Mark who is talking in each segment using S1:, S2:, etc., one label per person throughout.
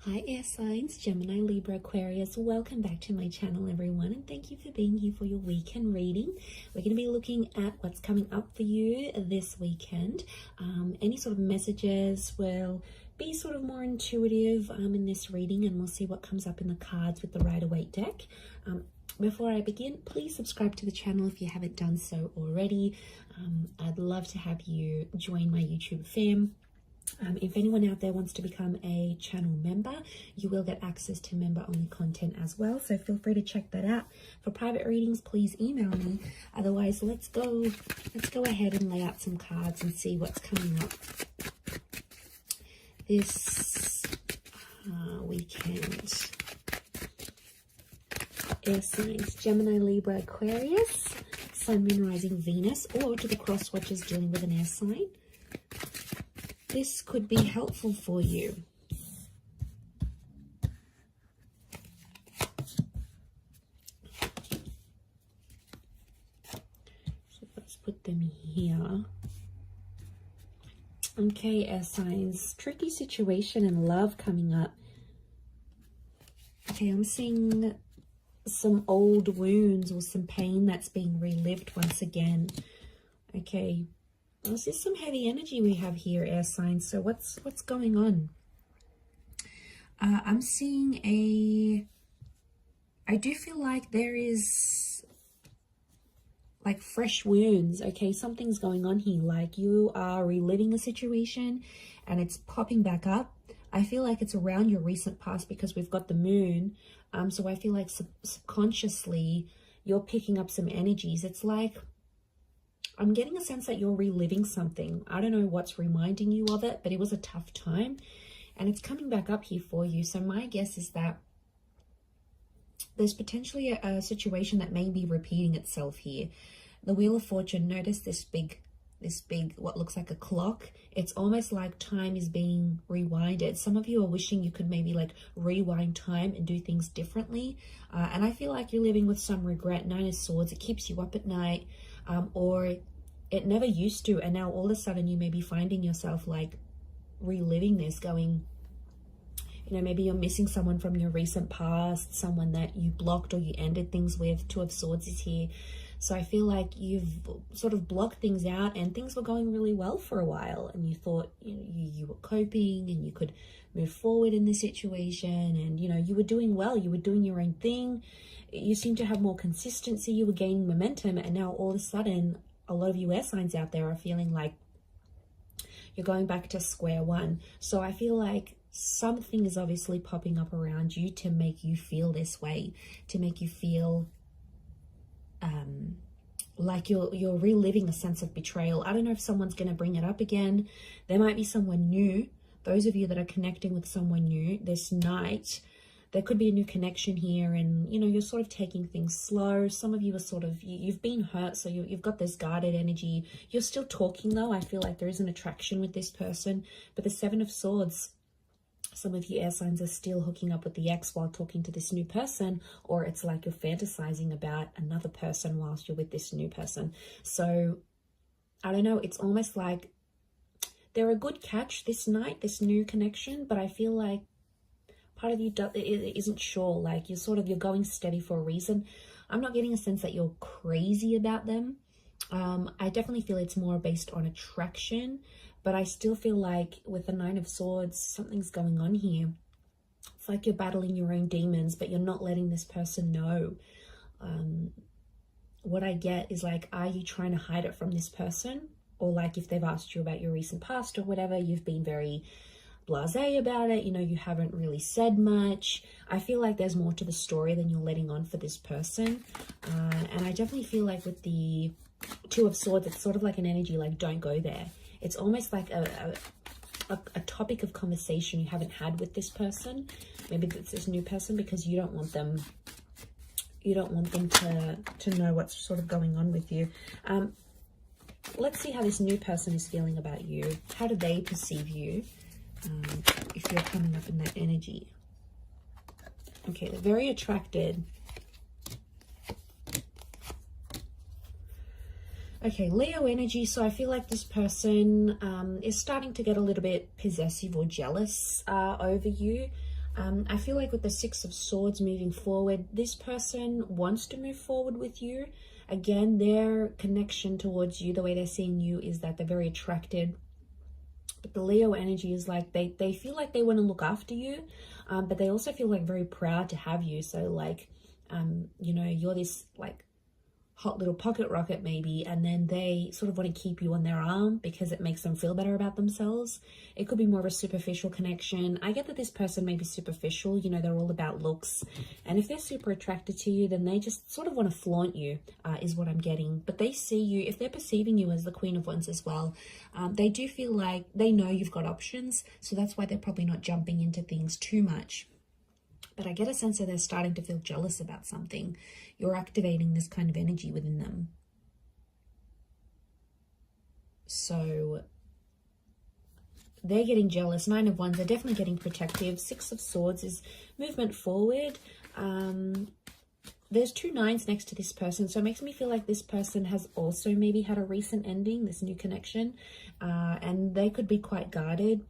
S1: Hi air signs, Gemini, Libra, Aquarius. Welcome back to my channel, everyone, and thank you for being here for your weekend reading. We're going to be looking at what's coming up for you this weekend. Any sort of messages will be sort of more intuitive in this reading, and we'll see what comes up in the cards with the Rider-Waite deck. Before I begin, please subscribe to the channel if you haven't done so already. I'd love to have you join my YouTube fam. If anyone out there wants to become a channel member, you will get access to member-only content as well. So feel free to check that out. For private readings, please email me. Otherwise, let's go ahead and lay out some cards and see what's coming up this weekend. Air signs, Gemini, Libra, Aquarius, Sun, Moon, Rising, Venus, or to the cross watchers dealing with an air sign. This could be helpful for you. So let's put them here. Okay, air signs. Tricky situation in love coming up. Okay, I'm seeing some old wounds or some pain that's being relived once again. Okay. This is some heavy energy we have here, air signs. So what's going on? I'm seeing I do feel like there is like fresh wounds. Okay, something's going on here. Like you are reliving a situation and it's popping back up. I feel like it's around your recent past because we've got the moon. So I feel like subconsciously you're picking up some energies. It's like I'm getting a sense that you're reliving something. I don't know what's reminding you of it, but it was a tough time and it's coming back up here for you. So my guess is that there's potentially a situation that may be repeating itself here. The Wheel of Fortune, notice this big, what looks like a clock. It's almost like time is being rewinded. Some of you are wishing you could maybe like rewind time and do things differently. And I feel like you're living with some regret. Nine of Swords, it keeps you up at night. Or it never used to, and now all of a sudden you may be finding yourself like reliving this, going, you know, maybe you're missing someone from your recent past, someone that you blocked or you ended things with. Two of Swords is here. So I feel like you've sort of blocked things out and things were going really well for a while and you thought you were coping and you could move forward in this situation, and you know, you were doing well, you were doing your own thing, you seem to have more consistency, you were gaining momentum, and now all of a sudden a lot of you air signs out there are feeling like you're going back to square one. So I feel like something is obviously popping up around you to make you feel this way, to make you feel like you're reliving a sense of betrayal. I don't know if someone's going to bring it up again. There might be someone new. Those of you that are connecting with someone new this night, there could be a new connection here, and you know, you're sort of taking things slow. Some of you are sort of, you've been hurt, so you've got this guarded energy. You're still talking though. I feel like there is an attraction with this person, but the Seven of Swords, some of you air signs are still hooking up with the ex while talking to this new person, or it's like you're fantasizing about another person whilst you're with this new person. So I don't know, it's almost like they're a good catch this night, this new connection, but I feel like part of you isn't sure. Like you're going steady for a reason. I'm not getting a sense that you're crazy about them. I definitely feel it's more based on attraction, but I still feel like with the Nine of Swords, something's going on here. It's like you're battling your own demons, but you're not letting this person know. What I get is like, are you trying to hide it from this person? Or like if they've asked you about your recent past or whatever, you've been very blasé about it, you know, you haven't really said much. I feel like there's more to the story than you're letting on for this person. And I definitely feel like with the Two of Swords, it's sort of like an energy like, don't go there. It's almost like a topic of conversation you haven't had with this person. Maybe it's this new person, because you don't want them to know what's sort of going on with you. Let's see how this new person is feeling about you. How do they perceive you? If you're coming up in that energy. Okay, they're very attracted. Okay, Leo energy. So I feel like this person is starting to get a little bit possessive or jealous over you. I feel like with the Six of Swords moving forward, this person wants to move forward with you. Again, their connection towards you, the way they're seeing you, is that they're very attracted. But the Leo energy is like they feel like they want to look after you, but they also feel like very proud to have you. So like, you know, you're this like hot little pocket rocket maybe, and then they sort of want to keep you on their arm because it makes them feel better about themselves. It could be more of a superficial connection. I get that this person may be superficial, you know, they're all about looks, and if they're super attracted to you, then they just sort of want to flaunt you, is what I'm getting. But they see you, if they're perceiving you as the Queen of Wands as well, they do feel like they know you've got options, so that's why they're probably not jumping into things too much. But I get a sense that they're starting to feel jealous about something. You're activating this kind of energy within them. So they're getting jealous. Nine of Wands, they're definitely getting protective. Six of Swords is movement forward. There's two nines next to this person, so it makes me feel like this person has also maybe had a recent ending, this new connection, and they could be quite guarded.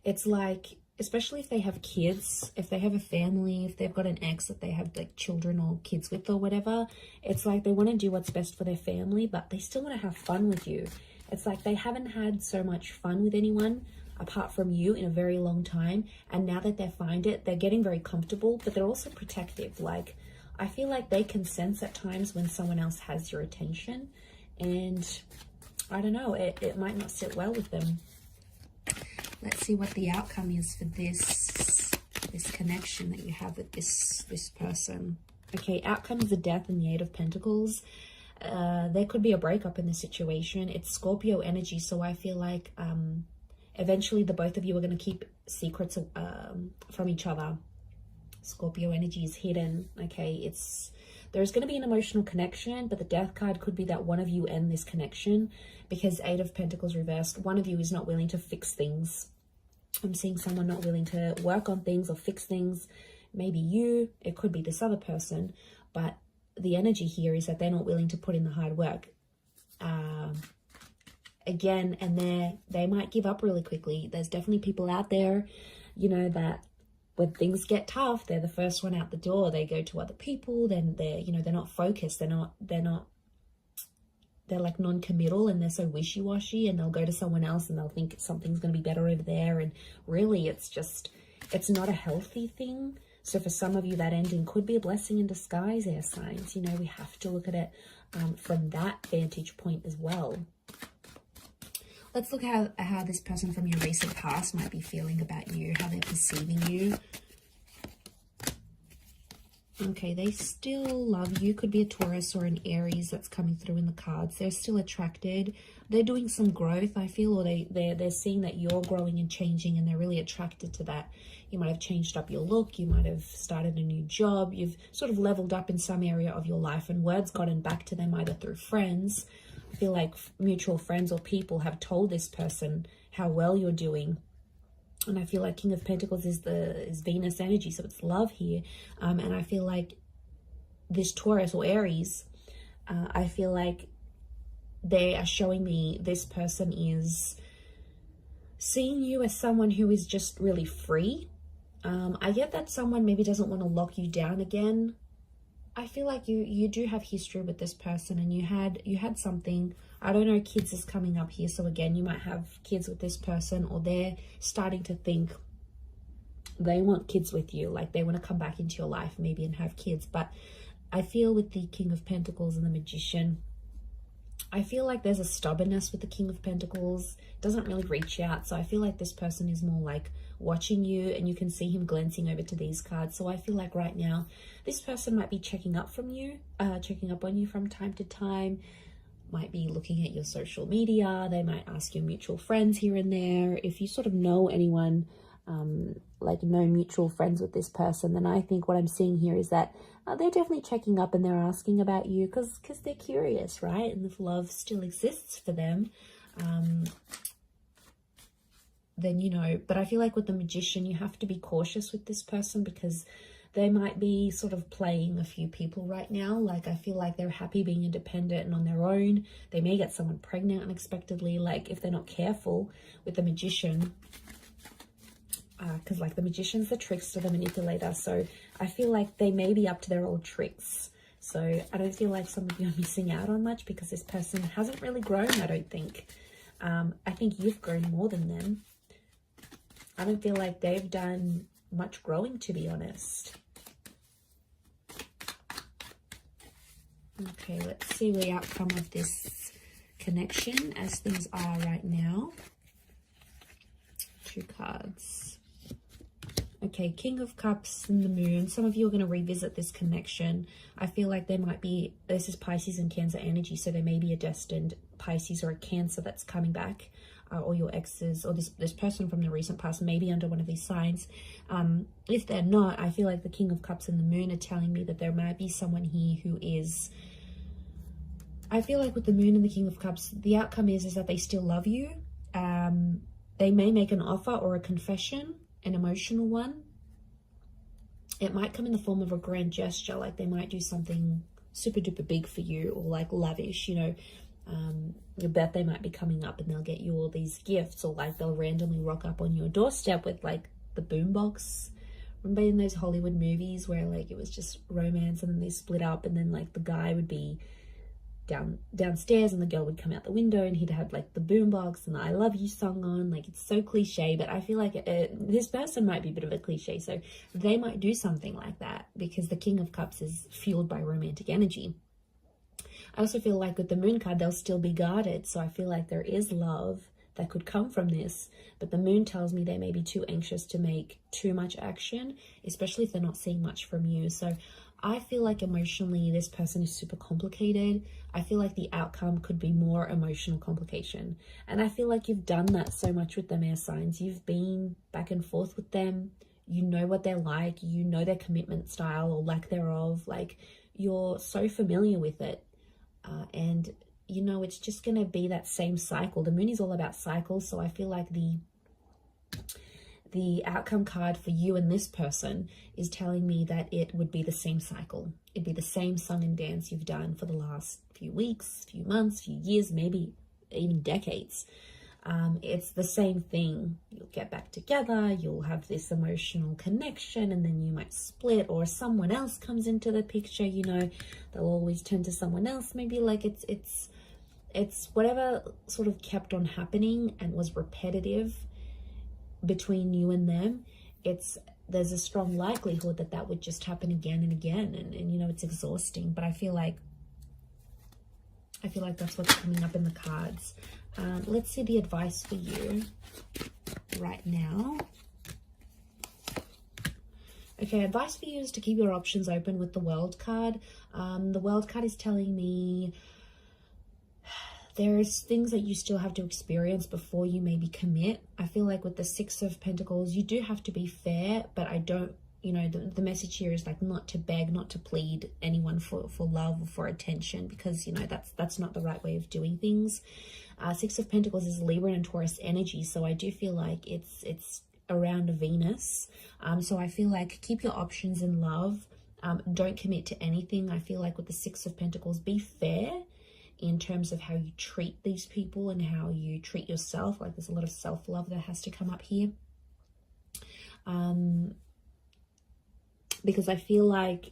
S1: It's like, especially if they have kids, if they have a family, if they've got an ex that they have like children or kids with or whatever, it's like they want to do what's best for their family, but they still want to have fun with you. It's like they haven't had so much fun with anyone apart from you in a very long time, and now that they find it, they're getting very comfortable, but they're also protective. Like, I feel like they can sense at times when someone else has your attention, and I don't know, it might not sit well with them. Let's see what the outcome is for this connection that you have with this person. Okay, outcome is the Death and the Eight of Pentacles. There could be a breakup in the situation. It's Scorpio energy, so I feel like eventually the both of you are going to keep secrets from each other. Scorpio energy is hidden. Okay, there's going to be an emotional connection, but the Death card could be that one of you end this connection, because Eight of Pentacles reversed, one of you is not willing to fix things. I'm seeing someone not willing to work on things or fix things. Maybe you, it could be this other person, but the energy here is that they're not willing to put in the hard work. Again, and they might give up really quickly. There's definitely people out there, you know, that when things get tough, they're the first one out the door. They go to other people, then they're not focused. They're like non-committal, and they're so wishy-washy, and they'll go to someone else and they'll think something's going to be better over there. And really it's not a healthy thing. So for some of you, that ending could be a blessing in disguise, air signs. You know, we have to look at it from that vantage point as well. Let's look at how this person from your recent past might be feeling about you, how they're perceiving you. Okay, they still love you. Could be a Taurus or an Aries that's coming through in the cards. They're still attracted. They're doing some growth, I feel, or they're seeing that you're growing and changing, and they're really attracted to that. You might have changed up your look. You might have started a new job. You've sort of leveled up in some area of your life, and word's gotten back to them either through friends. I feel like mutual friends or people have told this person how well you're doing. And I feel like King of Pentacles is Venus energy, so it's love here. And I feel like this Taurus or Aries, I feel like they are showing me this person is seeing you as someone who is just really free. I get that someone maybe doesn't want to lock you down again. I feel like you do have history with this person, and you had something. I don't know, kids is coming up here. So again, you might have kids with this person, or they're starting to think they want kids with you. Like they want to come back into your life maybe and have kids. But I feel with the King of Pentacles and the Magician, I feel like there's a stubbornness with the King of Pentacles. Doesn't really reach out. So I feel like this person is more like watching you, and you can see him glancing over to these cards. So I feel like right now this person might be checking up on you from time to time. Might be looking at your social media. They might ask your mutual friends here and there. If you sort of know anyone, like no mutual friends with this person, then I think what I'm seeing here is that they're definitely checking up, and they're asking about you because they're curious, right? And if love still exists for them, then, you know, but I feel like with the Magician, you have to be cautious with this person because they might be sort of playing a few people right now. Like, I feel like they're happy being independent and on their own. They may get someone pregnant unexpectedly, like if they're not careful with the Magician. because like the magician's the trickster, the manipulator. So I feel like they may be up to their old tricks. So I don't feel like some of you are missing out on much because this person hasn't really grown, I don't think. I think you've grown more than them. I don't feel like they've done much growing, to be honest. Okay, let's see the outcome of this connection as things are right now. 2 cards. Okay, King of Cups and the Moon. Some of you are going to revisit this connection. I feel like there might be, this is Pisces and Cancer energy, so there may be a destined Pisces or a Cancer that's coming back, or your exes, or this person from the recent past may be under one of these signs. If they're not, I feel like the King of Cups and the Moon are telling me that there might be someone here who is, I feel like with the Moon and the King of Cups, the outcome is that they still love you. They may make an offer or a confession, an emotional one. It might come in the form of a grand gesture, like they might do something super duper big for you, or like lavish, you know. Your birthday might be coming up and they'll get you all these gifts, or like they'll randomly rock up on your doorstep with like the boombox. Remember in those Hollywood movies where like it was just romance and then they split up, and then like the guy would be downstairs and the girl would come out the window and he'd have like the boombox and the I love you song on. Like, it's so cliche, but I feel like this person might be a bit of a cliche, so they might do something like that because the King of Cups is fueled by romantic energy. I also feel like with the Moon card, they'll still be guarded, so I feel like there is love that could come from this, but the Moon tells me they may be too anxious to make too much action, especially if they're not seeing much from you. So I feel like emotionally this person is super complicated. I feel like the outcome could be more emotional complication, and I feel like you've done that so much with them, air signs. You've been back and forth with them. You know what they're like, you know their commitment style or lack thereof. Like, you're so familiar with it, and you know it's just going to be that same cycle. The Moon is all about cycles, so I feel like the outcome card for you and this person is telling me that it would be the same cycle. It'd be the same song and dance you've done for the last few weeks, few months, few years, maybe even decades. It's the same thing. You'll get back together, you'll have this emotional connection, and then you might split, or someone else comes into the picture. You know, they'll always turn to someone else. Maybe like it's whatever sort of kept on happening and was repetitive between you and them. There's a strong likelihood that that would just happen again and again, and you know, it's exhausting. But I feel like that's what's coming up in the cards. Let's see the advice for you right now. Okay, advice for you is to keep your options open with the World card. The World card is telling me there's things that you still have to experience before you maybe commit. I feel like with the Six of Pentacles, you do have to be fair, but I don't, you know, the message here is like not to beg, not to plead anyone for love or for attention, because, you know, that's not the right way of doing things. Six of Pentacles is Libra and Taurus energy, so I do feel like it's around Venus. So I feel like keep your options in love. Don't commit to anything. I feel like with the Six of Pentacles, be fair in terms of how you treat these people and how you treat yourself. Like, there's a lot of self-love that has to come up here. Because I feel like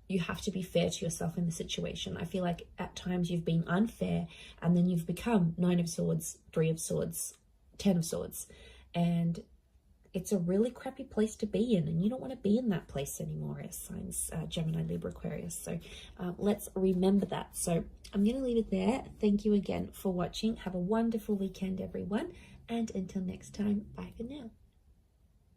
S1: you have to be fair to yourself in the situation. I feel like at times you've been unfair, and then you've become Nine of Swords, Three of Swords, Ten of Swords, and it's a really crappy place to be in, and you don't want to be in that place anymore, as signs Gemini, Libra, Aquarius. So let's remember that. So I'm going to leave it there. Thank you again for watching. Have a wonderful weekend, everyone, and until next time, bye for now.